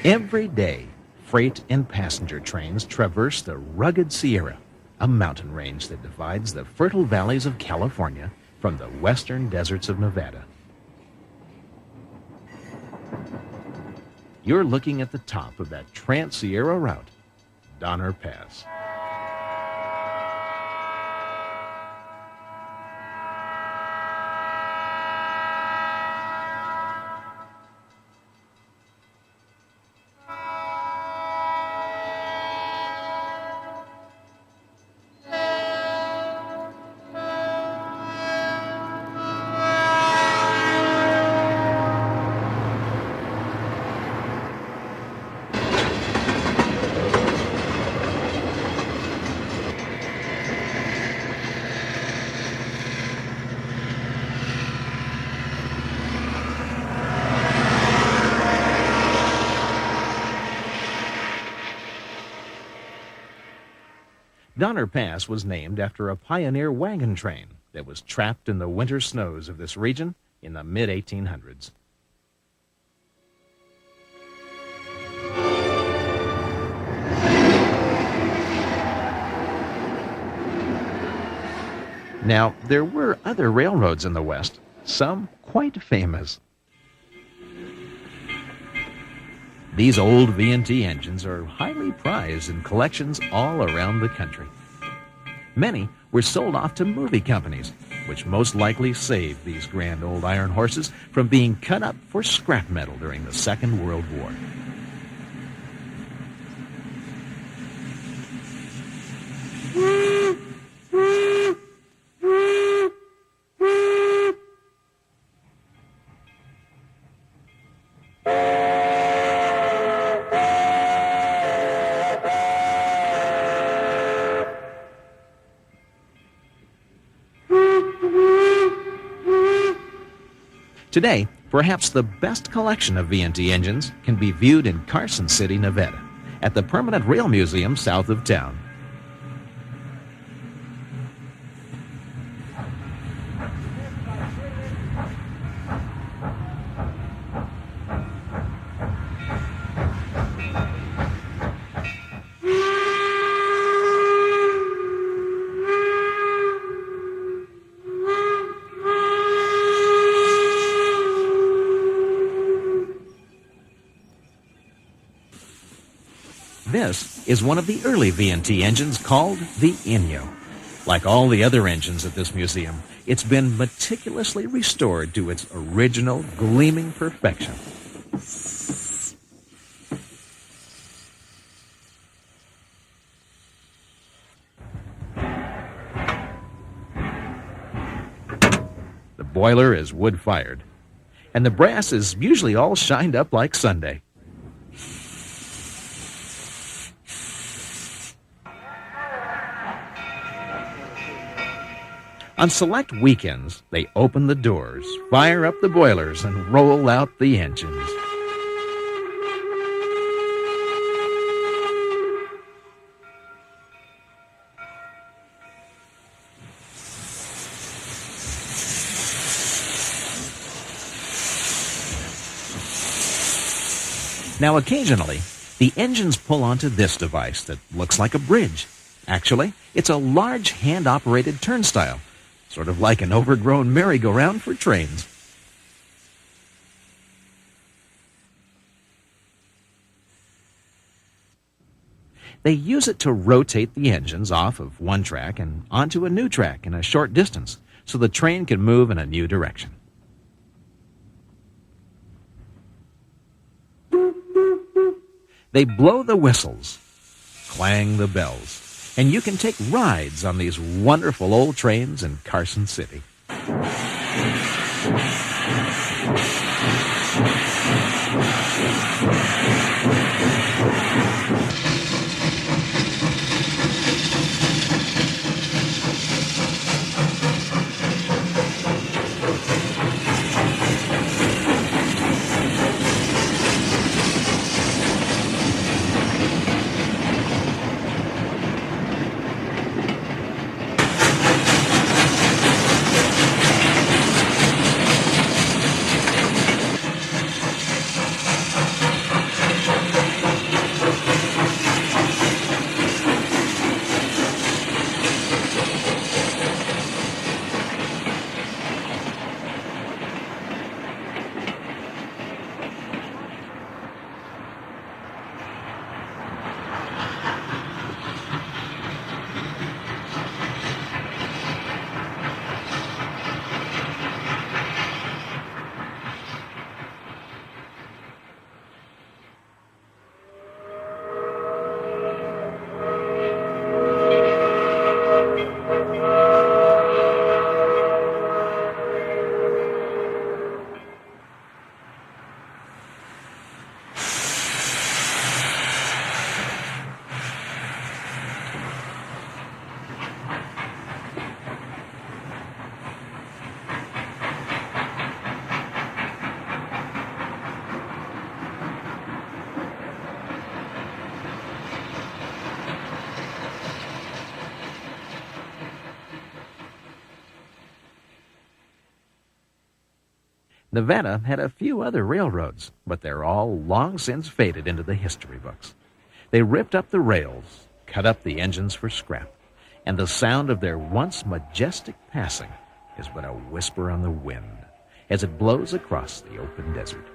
Every day, freight and passenger trains traverse the rugged Sierra, a mountain range that divides the fertile valleys of California from the western deserts of Nevada. You're looking at the top of that Trans-Sierra route, Donner Pass. Donner Pass was named after a pioneer wagon train that was trapped in the winter snows of this region in the mid-1800s. Now, there were other railroads in the West, some quite famous. These old V&T engines are highly prized in collections all around the country. Many were sold off to movie companies, which most likely saved these grand old iron horses from being cut up for scrap metal during the Second World War. Today, perhaps the best collection of V&T engines can be viewed in Carson City, Nevada, at the Permanent Rail Museum south of town. This is one of the early V&T engines called the Inyo. Like all the other engines at this museum, it's been meticulously restored to its original gleaming perfection. The boiler is wood-fired, and the brass is usually all shined up like Sunday. On select weekends, they open the doors, fire up the boilers, and roll out the engines. Now, occasionally, the engines pull onto this device that looks like a bridge. Actually, it's a large hand-operated turnstile, sort of like an overgrown merry-go-round for trains. They use it to rotate the engines off of one track and onto a new track in a short distance, so the train can move in a new direction. They blow the whistles, clang the bells, and you can take rides on these wonderful old trains in Carson City. Nevada had a few other railroads, but they're all long since faded into the history books. They ripped up the rails, cut up the engines for scrap, and the sound of their once majestic passing is but a whisper on the wind as it blows across the open desert.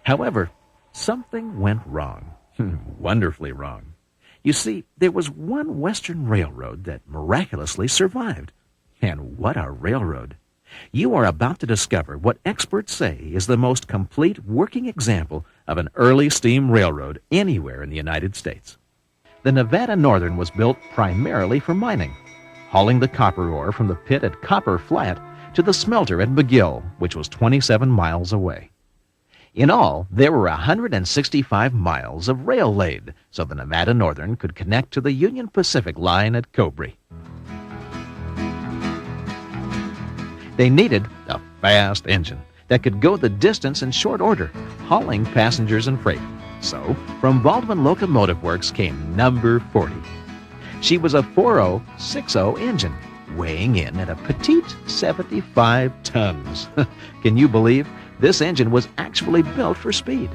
However, something went wrong, wonderfully wrong. You see, there was one Western railroad that miraculously survived. And what a railroad! You are about to discover what experts say is the most complete working example of an early steam railroad anywhere in the United States. The Nevada Northern was built primarily for mining, hauling the copper ore from the pit at Copper Flat to the smelter at McGill, which was 27 miles away. In all, there were 165 miles of rail laid, so the Nevada Northern could connect to the Union Pacific line at Cobre. They needed a fast engine that could go the distance in short order, hauling passengers and freight. So, from Baldwin Locomotive Works came number 40. She was a 4060 engine, weighing in at a petite 75 tons. Can you believe? This engine was actually built for speed.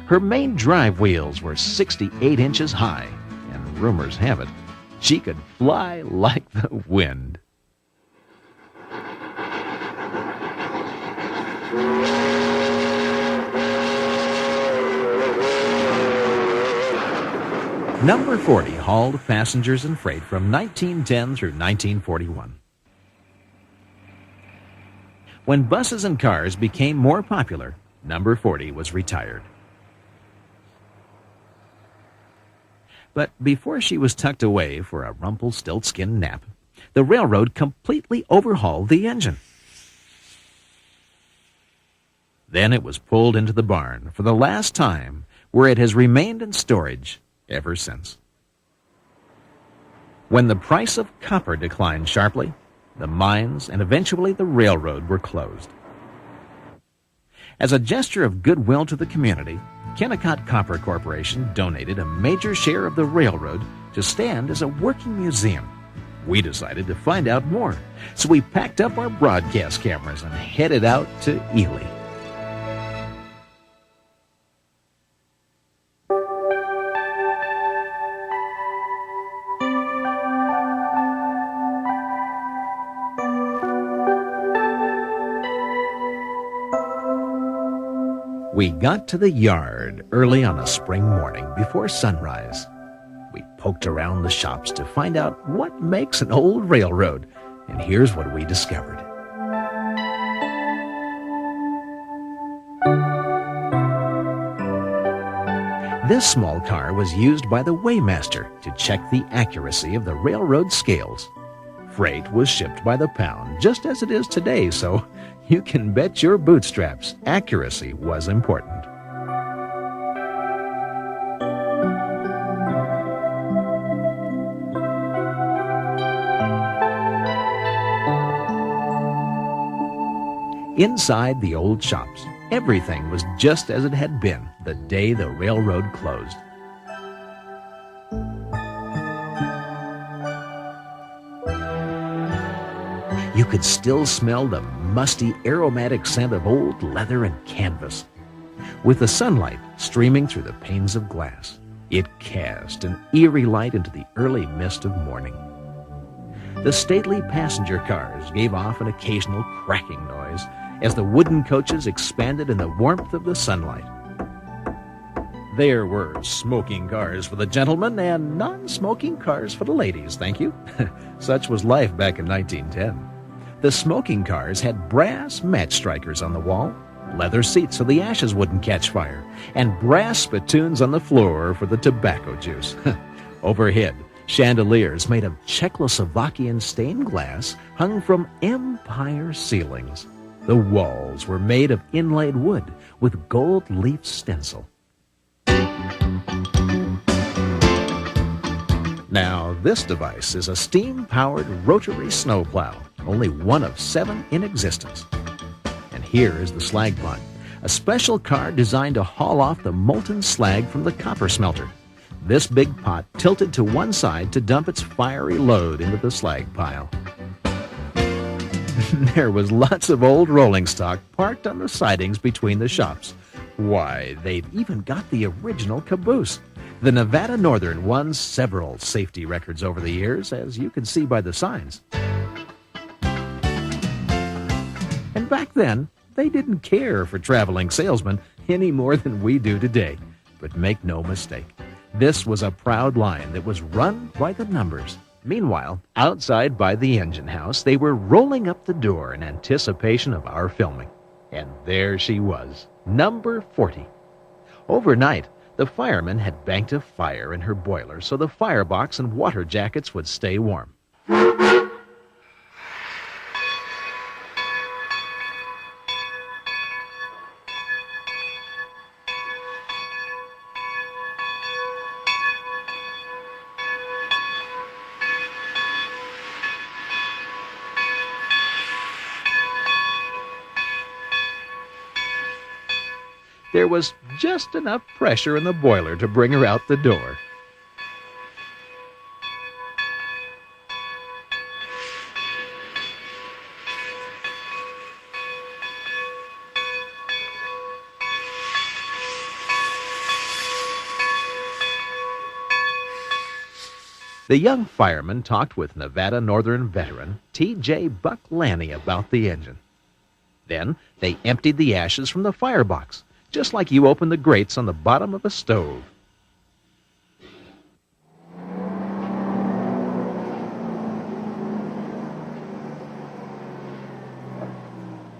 Her main drive wheels were 68 inches high, and rumors have it, she could fly like the wind. Number 40 hauled passengers and freight from 1910 through 1941. When buses and cars became more popular, number 40 was retired. But before she was tucked away for a Rumpelstiltskin nap, the railroad completely overhauled the engine. Then it was pulled into the barn for the last time, where it has remained in storage ever since. When the price of copper declined sharply, the mines and eventually the railroad were closed. As a gesture of goodwill to the community, Kennecott Copper Corporation donated a major share of the railroad to stand as a working museum. We decided to find out more, so we packed up our broadcast cameras and headed out to Ely. We got to the yard early on a spring morning before sunrise. We poked around the shops to find out what makes an old railroad, and here's what we discovered. This small car was used by the weighmaster to check the accuracy of the railroad scales. Freight was shipped by the pound, just as it is today, so you can bet your bootstraps accuracy was important. Inside the old shops, everything was just as it had been the day the railroad closed. You could still smell the musty, aromatic scent of old leather and canvas. With the sunlight streaming through the panes of glass, it cast an eerie light into the early mist of morning. The stately passenger cars gave off an occasional cracking noise as the wooden coaches expanded in the warmth of the sunlight. There were smoking cars for the gentlemen and non-smoking cars for the ladies, thank you. Such was life back in 1910. The smoking cars had brass match strikers on the wall, leather seats so the ashes wouldn't catch fire, and brass spittoons on the floor for the tobacco juice. Overhead, chandeliers made of Czechoslovakian stained glass hung from empire ceilings. The walls were made of inlaid wood with gold leaf stencil. Now, this device is a steam-powered rotary snowplow, only one of 7 in existence. And here is the slag pond, a special car designed to haul off the molten slag from the copper smelter. This big pot tilted to one side to dump its fiery load into the slag pile. There was lots of old rolling stock parked on the sidings between the shops. Why, they'd even got the original caboose. The Nevada Northern won several safety records over the years, as you can see by the signs. And back then, they didn't care for traveling salesmen any more than we do today. But make no mistake, this was a proud line that was run by the numbers. Meanwhile, outside by the engine house, they were rolling up the door in anticipation of our filming. And there she was, number 40. Overnight, the firemen had banked a fire in her boiler so the firebox and water jackets would stay warm. There was just enough pressure in the boiler to bring her out the door. The young fireman talked with Nevada Northern veteran T.J. Buck Lanny about the engine. Then they emptied the ashes from the firebox, just like you open the grates on the bottom of a stove.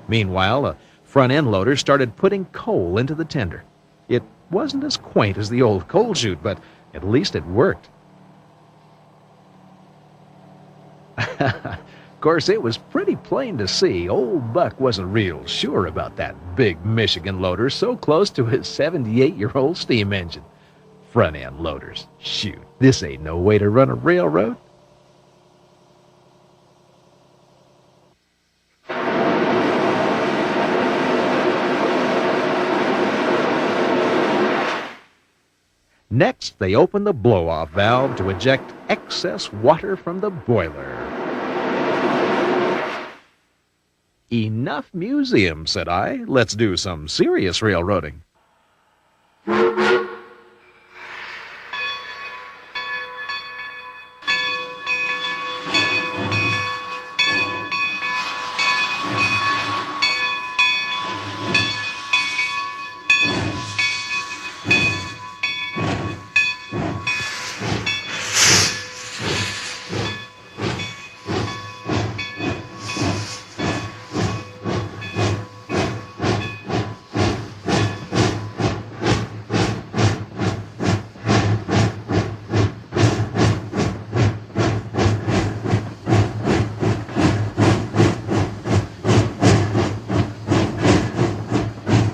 Meanwhile, a front-end loader started putting coal into the tender. It wasn't as quaint as the old coal chute, but at least it worked. Of course, it was pretty plain to see old Buck wasn't real sure about that big Michigan loader so close to his 78-year-old steam engine. Front-end loaders. Shoot, this ain't no way to run a railroad. Next, they opened the blow-off valve to eject excess water from the boiler. Enough museum, said I. Let's do some serious railroading.